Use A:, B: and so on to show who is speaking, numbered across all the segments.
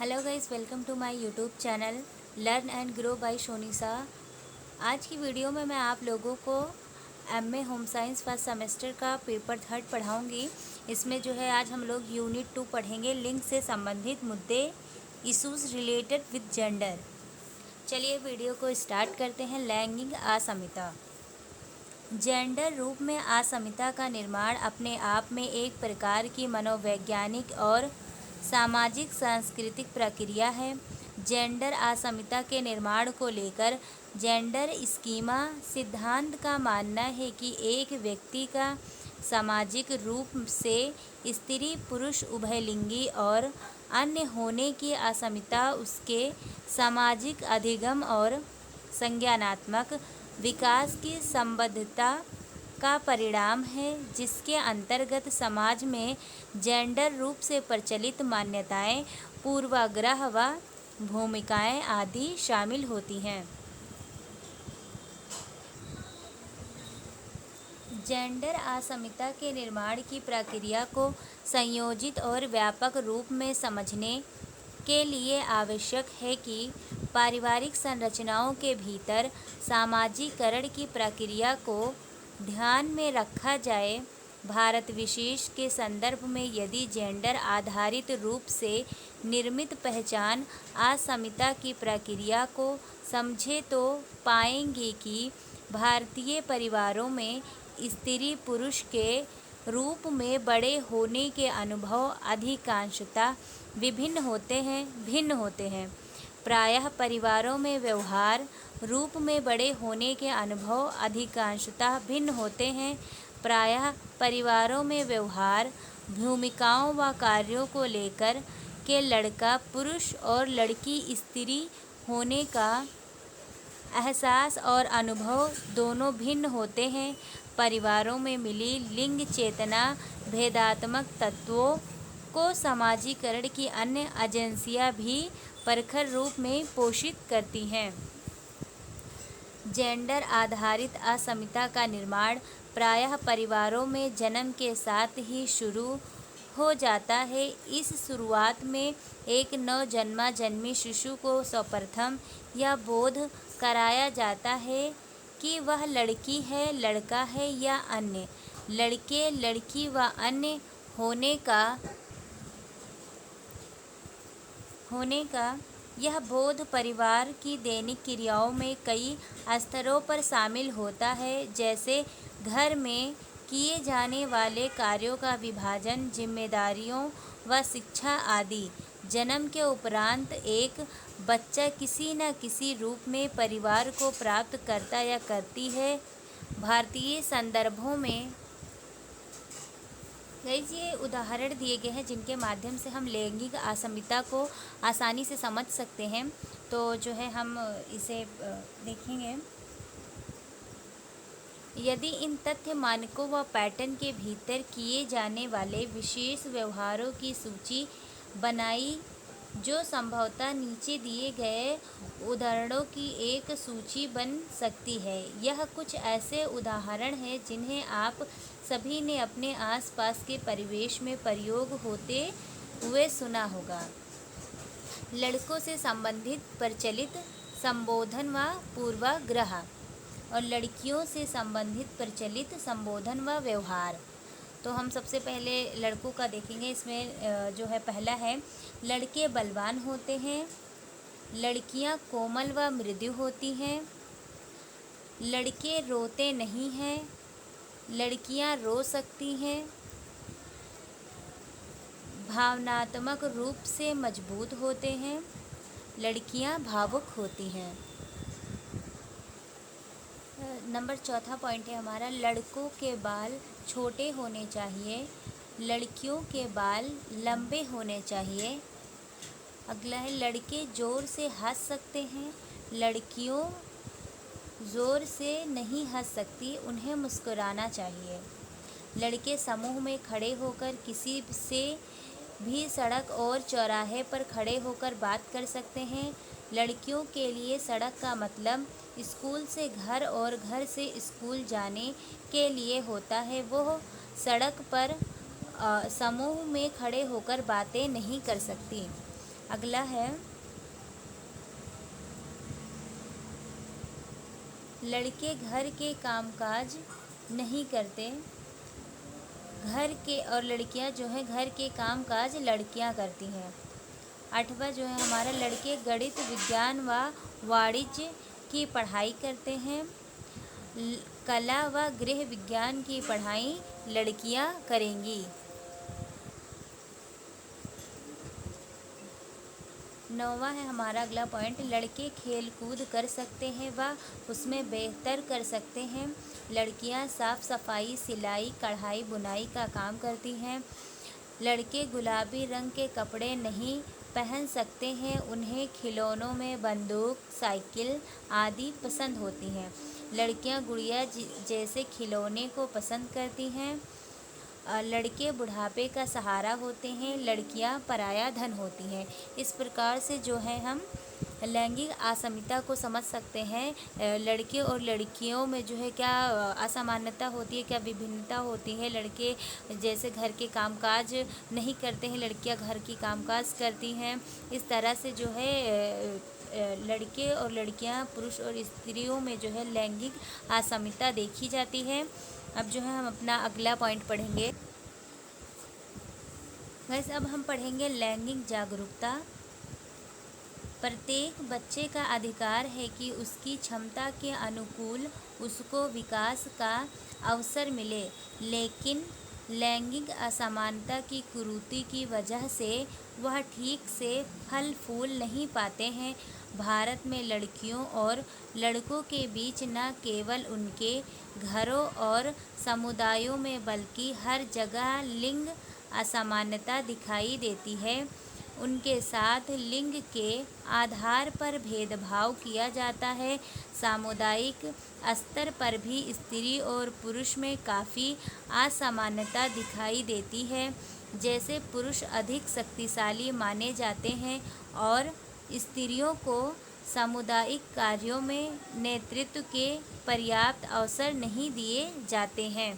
A: Hello guys, welcome to my YouTube channel learn and grow by Shonisa. आज की video में मैं आप लोगों को MA home science first semester का पेपर 3 पढ़ाऊंगी। इसमें जो है आज हम लोग यूनिट 2 पढ़ेंगे, लिंग से संबंधित मुद्दे, इश्यूज रिलेटेड विद जेंडर। चलिए वीडियो को स्टार्ट करते हैं। लैंगिक असमता। जेंडर रूप में असमता का निर्माण अपने आप में एक प्रकार की मनोवैज्ञानिक और सामाजिक सांस्कृतिक प्रक्रिया है। जेंडर असमता के निर्माण को लेकर जेंडर स्कीमा सिद्धांत का मानना है कि एक व्यक्ति का सामाजिक रूप से स्त्री पुरुष उभयलिंगी और अन्य होने की असमता उसके सामाजिक अधिगम और संज्ञानात्मक विकास की संबद्धता का परिणाम है, जिसके अंतर्गत समाज में जेंडर रूप से प्रचलित मान्यताएं, पूर्वाग्रह व भूमिकाएं आदि शामिल होती हैं। जेंडर असमता के निर्माण की प्रक्रिया को संयोजित और व्यापक रूप में समझने के लिए आवश्यक है कि पारिवारिक संरचनाओं के भीतर सामाजिकरण की प्रक्रिया को ध्यान में रखा जाए। भारत विशेष के संदर्भ में यदि जेंडर आधारित रूप से निर्मित पहचान असमता की प्रक्रिया को समझे तो पाएंगे कि भारतीय परिवारों में स्त्री पुरुष के रूप में बड़े होने के अनुभव अधिकांशतः भिन्न होते हैं। प्रायः परिवारों में व्यवहार रूप में बड़े होने के अनुभव अधिकांशतः भिन्न होते हैं। प्रायः परिवारों में व्यवहार, भूमिकाओं व कार्यों को लेकर के लड़का पुरुष और लड़की स्त्री होने का एहसास और अनुभव दोनों भिन्न होते हैं। परिवारों में मिली लिंग चेतना भेदात्मक तत्वों को समाजीकरण की अन्य एजेंसियां भी प्रखर रूप में पोषित करती हैं। जेंडर आधारित असमता का निर्माण प्रायः परिवारों में जन्म के साथ ही शुरू हो जाता है। इस शुरुआत में एक नवजन्मा जन्मी शिशु को सर्वप्रथम यह बोध कराया जाता है कि वह लड़की है, लड़का है या अन्य, लड़के लड़की व अन्य होने का यह बोध परिवार की दैनिक क्रियाओं में कई स्तरों पर शामिल होता है, जैसे घर में किए जाने वाले कार्यों का विभाजन, जिम्मेदारियों व शिक्षा आदि। जन्म के उपरांत एक बच्चा किसी न किसी रूप में परिवार को प्राप्त करता या करती है। भारतीय संदर्भों में ये उदाहरण दिए गए हैं जिनके माध्यम से हम लैंगिक असमता को आसानी से समझ सकते हैं। तो जो है हम इसे देखेंगे। यदि इन तथ्य मानकों व पैटर्न के भीतर किए जाने वाले विशेष व्यवहारों की सूची बनाई, जो संभवतः नीचे दिए गए उदाहरणों की एक सूची बन सकती है। यह कुछ ऐसे उदाहरण हैं जिन्हें आप सभी ने अपने आसपास के परिवेश में प्रयोग होते हुए सुना होगा। लड़कों से संबंधित प्रचलित संबोधन व पूर्वाग्रह और लड़कियों से संबंधित प्रचलित संबोधन व व्यवहार। तो हम सबसे पहले लड़कों का देखेंगे। इसमें जो है पहला है, लड़के बलवान होते हैं, लड़कियां कोमल व मृदु होती हैं, लड़के रोते नहीं हैं, लड़कियां रो सकती हैं, भावनात्मक रूप से मजबूत होते हैं, लड़कियां भावुक होती हैं। नंबर चौथा पॉइंट है हमारा, लड़कों के बाल छोटे होने चाहिए, लड़कियों के बाल लंबे होने चाहिए। अगला है, लड़के ज़ोर से हंस सकते हैं, लड़कियों ज़ोर से नहीं हंस सकती, उन्हें मुस्कुराना चाहिए। लड़के समूह में खड़े होकर किसी से भी सड़क और चौराहे पर खड़े होकर बात कर सकते हैं। लड़कियों के लिए सड़क का मतलब स्कूल से घर और घर से स्कूल जाने के लिए होता है। वो सड़क पर समूह में खड़े होकर बातें नहीं कर सकती। अगला है लड़के घर के कामकाज नहीं करते, घर के, और लड़कियां जो है घर के कामकाज लड़कियां करती हैं। 8वां जो है हमारा लड़के गणित, विज्ञान व वाणिज्य की पढ़ाई करते हैं, कला व गृह विज्ञान की पढ़ाई लड़कियां करेंगी। 9वां है हमारा अगला पॉइंट, लड़के खेल कूद कर सकते हैं व उसमें बेहतर कर सकते हैं, लड़कियां साफ सफाई, सिलाई, कढ़ाई, बुनाई का काम करती हैं। लड़के गुलाबी रंग के कपड़े नहीं पहन सकते हैं, उन्हें खिलौनों में बंदूक, साइकिल आदि पसंद होती हैं। लड़कियां गुड़िया जैसे खिलौने को पसंद करती हैं। लड़के बुढ़ापे का सहारा होते हैं, लड़कियां पराया धन होती हैं। इस प्रकार से जो है हम लैंगिक असमानता को समझ सकते हैं। लड़के और लड़कियों में जो है क्या असमानता होती है, क्या विभिन्नता होती है। लड़के जैसे घर के कामकाज नहीं करते हैं, लड़कियां घर की कामकाज करती हैं। इस तरह से जो है लड़के और लड़कियां, पुरुष और स्त्रियों में जो है लैंगिक असमानता देखी जाती है। अब जो है हम अपना अगला पॉइंट पढ़ेंगे। वैसे अब हम पढ़ेंगे लैंगिक जागरूकता। प्रत्येक बच्चे का अधिकार है कि उसकी क्षमता के अनुकूल उसको विकास का अवसर मिले, लेकिन लैंगिक असमानता की कुरीति की वजह से वह ठीक से फल फूल नहीं पाते हैं। भारत में लड़कियों और लड़कों के बीच न केवल उनके घरों और समुदायों में बल्कि हर जगह लिंग असमानता दिखाई देती है। उनके साथ लिंग के आधार पर भेदभाव किया जाता है। सामुदायिक स्तर पर भी स्त्री और पुरुष में काफ़ी असमानता दिखाई देती है। जैसे पुरुष अधिक शक्तिशाली माने जाते हैं और स्त्रियों को सामुदायिक कार्यों में नेतृत्व के पर्याप्त अवसर नहीं दिए जाते हैं।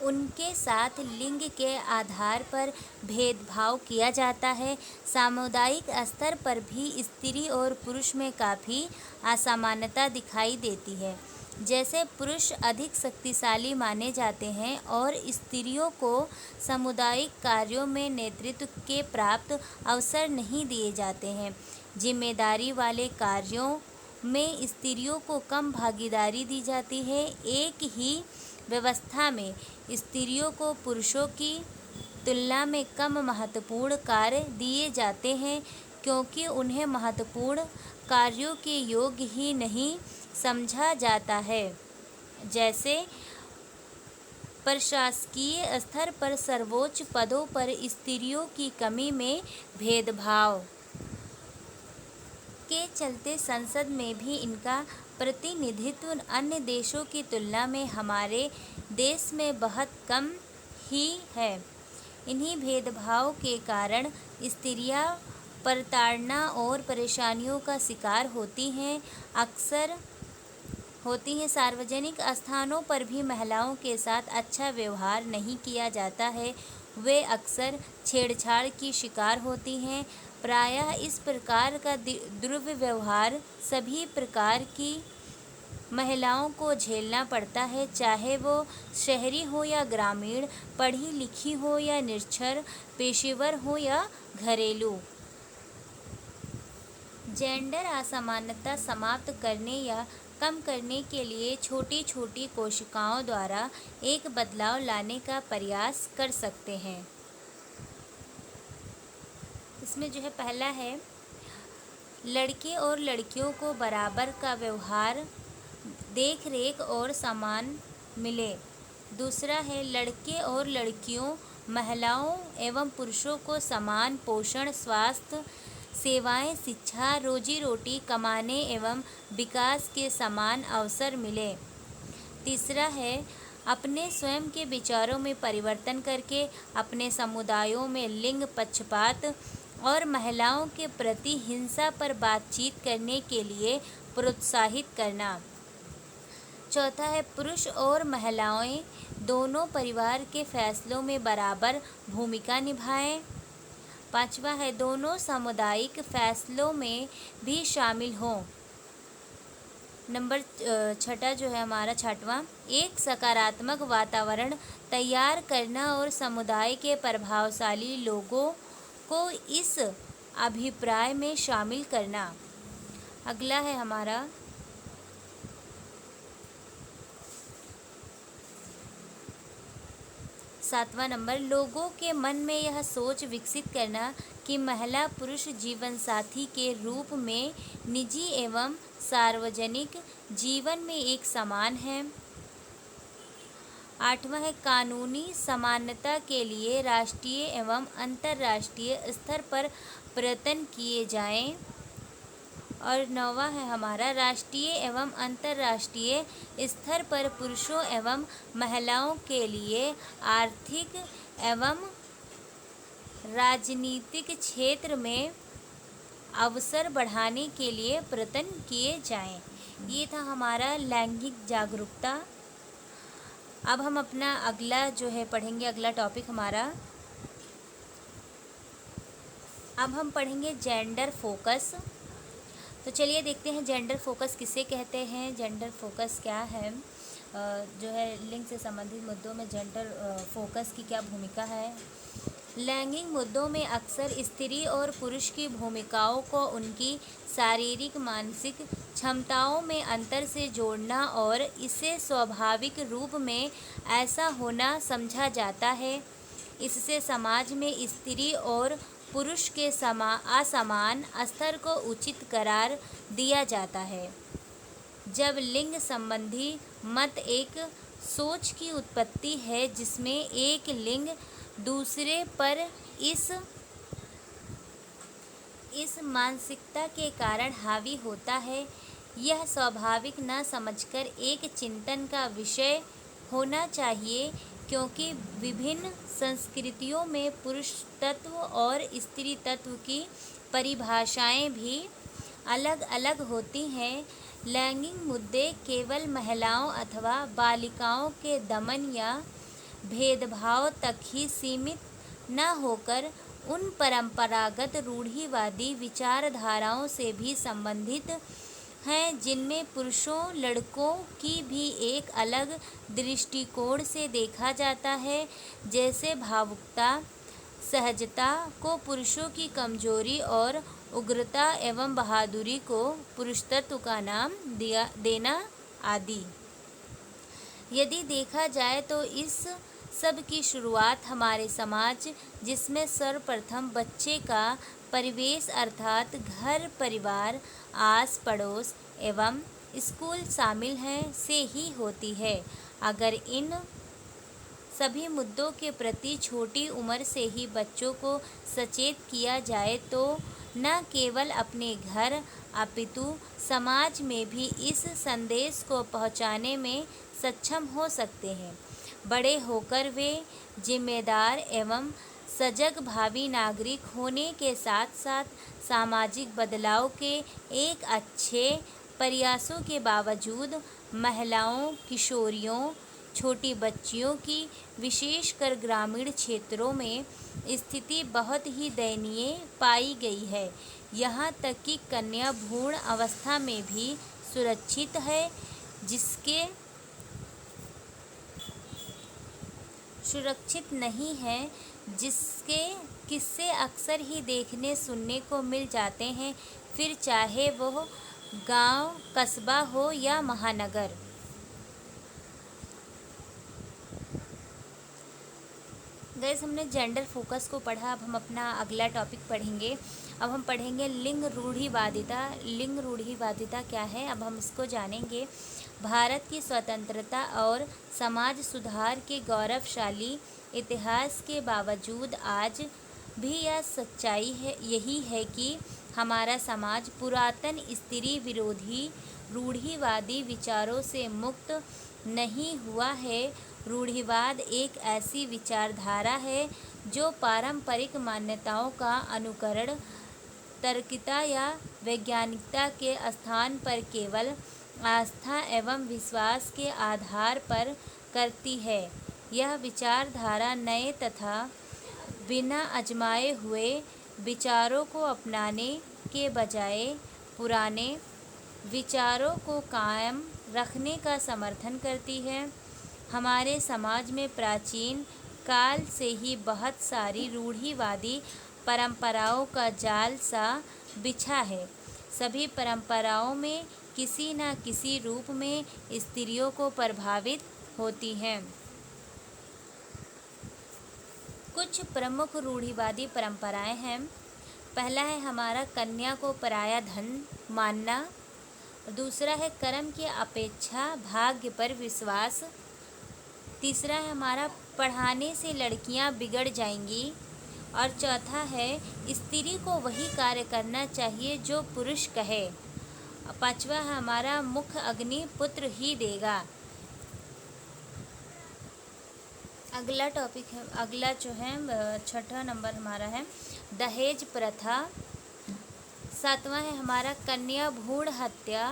A: उनके साथ लिंग के आधार पर भेदभाव किया जाता है। सामुदायिक स्तर पर भी स्त्री और पुरुष में काफ़ी असमानता दिखाई देती है। जैसे पुरुष अधिक शक्तिशाली माने जाते हैं और स्त्रियों को सामुदायिक कार्यों में नेतृत्व के प्राप्त अवसर नहीं दिए जाते हैं। जिम्मेदारी वाले कार्यों में स्त्रियों को कम भागीदारी दी जाती है। एक ही व्यवस्था में स्त्रियों को पुरुषों की तुलना में कम महत्वपूर्ण कार्य दिए जाते हैं, क्योंकि उन्हें महत्वपूर्ण कार्यों के योग्य ही नहीं समझा जाता है। जैसे प्रशासकीय स्तर पर सर्वोच्च पदों पर स्त्रियों की कमी में भेदभाव के चलते संसद में भी इनका प्रतिनिधित्व अन्य देशों की तुलना में हमारे देश में बहुत कम ही है। इन्हीं भेदभाव के कारण स्त्रियां प्रताड़ना और परेशानियों का शिकार होती हैं। सार्वजनिक स्थानों पर भी महिलाओं के साथ अच्छा व्यवहार नहीं किया जाता है। वे अक्सर छेड़छाड़ की शिकार होती हैं। प्रायः इस प्रकार का दुर्व्यवहार सभी प्रकार की महिलाओं को झेलना पड़ता है, चाहे वो शहरी हो या ग्रामीण, पढ़ी लिखी हो या निरक्षर, पेशेवर हो या घरेलू। जेंडर असमानता समाप्त करने या कम करने के लिए छोटी छोटी कोशिकाओं द्वारा एक बदलाव लाने का प्रयास कर सकते हैं। इसमें जो है पहला है लड़के और लड़कियों को बराबर का व्यवहार, देख रेख और सम्मान मिले। दूसरा है लड़के और लड़कियों, महिलाओं एवं पुरुषों को समान पोषण, स्वास्थ्य सेवाएं, शिक्षा, रोजी रोटी कमाने एवं विकास के समान अवसर मिले। तीसरा है अपने स्वयं के विचारों में परिवर्तन करके अपने समुदायों में लिंग पक्षपात और महिलाओं के प्रति हिंसा पर बातचीत करने के लिए प्रोत्साहित करना। चौथा है पुरुष और महिलाएं दोनों परिवार के फैसलों में बराबर भूमिका निभाएं। 5वां है दोनों सामुदायिक फैसलों में भी शामिल हों। नंबर 6 जो है हमारा 6वां, एक सकारात्मक वातावरण तैयार करना और समुदाय के प्रभावशाली लोगों को इस अभिप्राय में शामिल करना। अगला है हमारा 7वां नंबर, लोगों के मन में यह सोच विकसित करना कि महिला पुरुष जीवन साथी के रूप में निजी एवं सार्वजनिक जीवन में एक समान है। 8वां है कानूनी समानता के लिए राष्ट्रीय एवं अंतर्राष्ट्रीय स्तर पर प्रयत्न किए जाएं। और 9वां है हमारा राष्ट्रीय एवं अंतर्राष्ट्रीय स्तर पर पुरुषों एवं महिलाओं के लिए आर्थिक एवं राजनीतिक क्षेत्र में अवसर बढ़ाने के लिए प्रयत्न किए जाएं। ये था हमारा लैंगिक जागरूकता। अब हम अपना अगला जो है पढ़ेंगे, अगला टॉपिक हमारा, अब हम पढ़ेंगे जेंडर फोकस। तो चलिए देखते हैं जेंडर फोकस किसे कहते हैं, जेंडर फोकस क्या है। जो है लिंग से संबंधित मुद्दों में जेंडर फोकस की क्या भूमिका है। लैंगिक मुद्दों में अक्सर स्त्री और पुरुष की भूमिकाओं को उनकी शारीरिक मानसिक क्षमताओं में अंतर से जोड़ना और इसे स्वाभाविक रूप में ऐसा होना समझा जाता है। इससे समाज में स्त्री और पुरुष के असमान स्तर को उचित करार दिया जाता है। जब लिंग संबंधी मत एक सोच की उत्पत्ति है जिसमें एक लिंग दूसरे पर इस मानसिकता के कारण हावी होता है, यह स्वाभाविक न समझकर एक चिंतन का विषय होना चाहिए, क्योंकि विभिन्न संस्कृतियों में पुरुष तत्व और स्त्री तत्व की परिभाषाएं भी अलग अलग होती हैं। लैंगिक मुद्दे केवल महिलाओं अथवा बालिकाओं के दमन या भेदभाव तक ही सीमित न होकर उन परंपरागत रूढ़िवादी विचारधाराओं से भी संबंधित हैं जिनमें पुरुषों लड़कों की भी एक अलग दृष्टिकोण से देखा जाता है, जैसे भावुकता, सहजता को पुरुषों की कमजोरी और उग्रता एवं बहादुरी को पुरुषत्व का नाम देना आदि। यदि देखा जाए तो इस सब की शुरुआत हमारे समाज, जिसमें सर्वप्रथम बच्चे का परिवेश अर्थात घर परिवार, आस पड़ोस एवं स्कूल शामिल हैं, से ही होती है। अगर इन सभी मुद्दों के प्रति छोटी उम्र से ही बच्चों को सचेत किया जाए तो न केवल अपने घर अपितु समाज में भी इस संदेश को पहुंचाने में सक्षम हो सकते हैं। बड़े होकर वे जिम्मेदार एवं सजग भावी नागरिक होने के साथ साथ सामाजिक बदलाव के एक अच्छे प्रयासों के बावजूद महिलाओं, किशोरियों, छोटी बच्चियों की विशेषकर ग्रामीण क्षेत्रों में स्थिति बहुत ही दयनीय पाई गई है। यहाँ तक कि कन्या भ्रूण अवस्था में भी सुरक्षित है, सुरक्षित नहीं है, जिसके किस्से अक्सर ही देखने सुनने को मिल जाते हैं, फिर चाहे वह गांव, कस्बा हो या महानगर। गाइस, हमने जेंडर फोकस को पढ़ा। अब हम अपना अगला टॉपिक पढ़ेंगे। अब हम पढ़ेंगे लिंग रूढ़िवादिता। लिंग रूढ़िवादिता क्या है, अब हम इसको जानेंगे। भारत की स्वतंत्रता और समाज सुधार के गौरवशाली इतिहास के बावजूद आज भी यह सच्चाई है यही है कि हमारा समाज पुरातन स्त्री विरोधी रूढ़िवादी विचारों से मुक्त नहीं हुआ है। रूढ़िवाद एक ऐसी विचारधारा है जो पारंपरिक मान्यताओं का अनुकरण तर्कता या वैज्ञानिकता के स्थान पर केवल आस्था एवं विश्वास के आधार पर करती है। यह विचारधारा नए तथा बिना आजमाए हुए विचारों को अपनाने के बजाय पुराने विचारों को कायम रखने का समर्थन करती है। हमारे समाज में प्राचीन काल से ही बहुत सारी रूढ़िवादी परंपराओं का जाल सा बिछा है। सभी परंपराओं में किसी न किसी रूप में स्त्रियों को प्रभावित होती हैं। कुछ प्रमुख रूढ़िवादी परंपराएं हैं। पहला है हमारा कन्या को पराया धन मानना। दूसरा है कर्म की अपेक्षा भाग्य पर विश्वास। तीसरा है हमारा पढ़ाने से लड़कियां बिगड़ जाएंगी। और चौथा है स्त्री को वही कार्य करना चाहिए जो पुरुष कहे। पांचवा है हमारा मुख अग्नि पुत्र ही देगा। अगला टॉपिक है, अगला जो है छठा नंबर हमारा है दहेज प्रथा। सातवां है हमारा कन्या भ्रूण हत्या।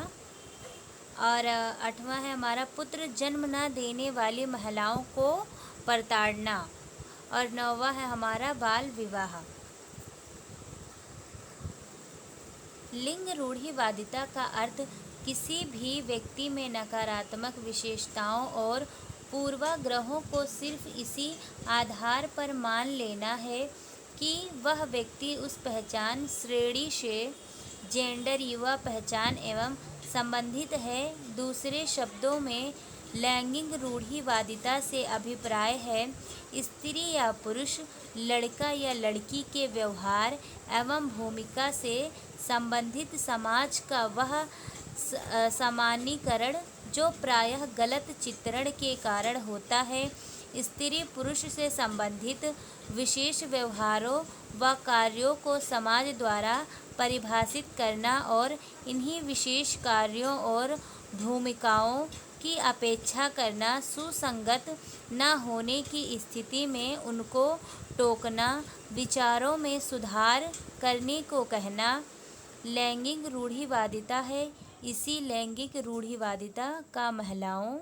A: और आठवां है हमारा पुत्र जन्म न देने वाली महिलाओं को प्रताड़ना। और नौवां है हमारा बाल विवाह। लिंग रूढ़िवादिता का अर्थ किसी भी व्यक्ति में नकारात्मक विशेषताओं और पूर्वाग्रहों को सिर्फ इसी आधार पर मान लेना है कि वह व्यक्ति उस पहचान श्रेणी से जेंडर युवा पहचान एवं संबंधित है। दूसरे शब्दों में लैंगिक रूढ़िवादिता से अभिप्राय है स्त्री या पुरुष, लड़का या लड़की के व्यवहार एवं भूमिका से संबंधित समाज का वह सामान्यीकरण जो प्रायः गलत चित्रण के कारण होता है। स्त्री पुरुष से संबंधित विशेष व्यवहारों व कार्यों को समाज द्वारा परिभाषित करना और इन्हीं विशेष कार्यों और भूमिकाओं की अपेक्षा करना, सुसंगत न होने की स्थिति में उनको टोकना, विचारों में सुधार करने को कहना लैंगिक रूढ़िवादिता है। इसी लैंगिक रूढ़िवादिता का महिलाओं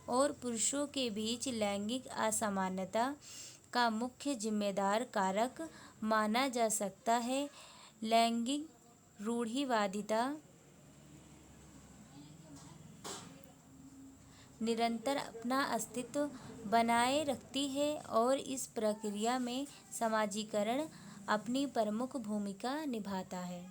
A: और पुरुषों के बीच लैंगिक असमानता का मुख्य जिम्मेदार कारक माना जा सकता है। लैंगिक रूढ़िवादिता निरंतर अपना अस्तित्व बनाए रखती है और इस प्रक्रिया में समाजीकरण अपनी प्रमुख भूमिका निभाता है।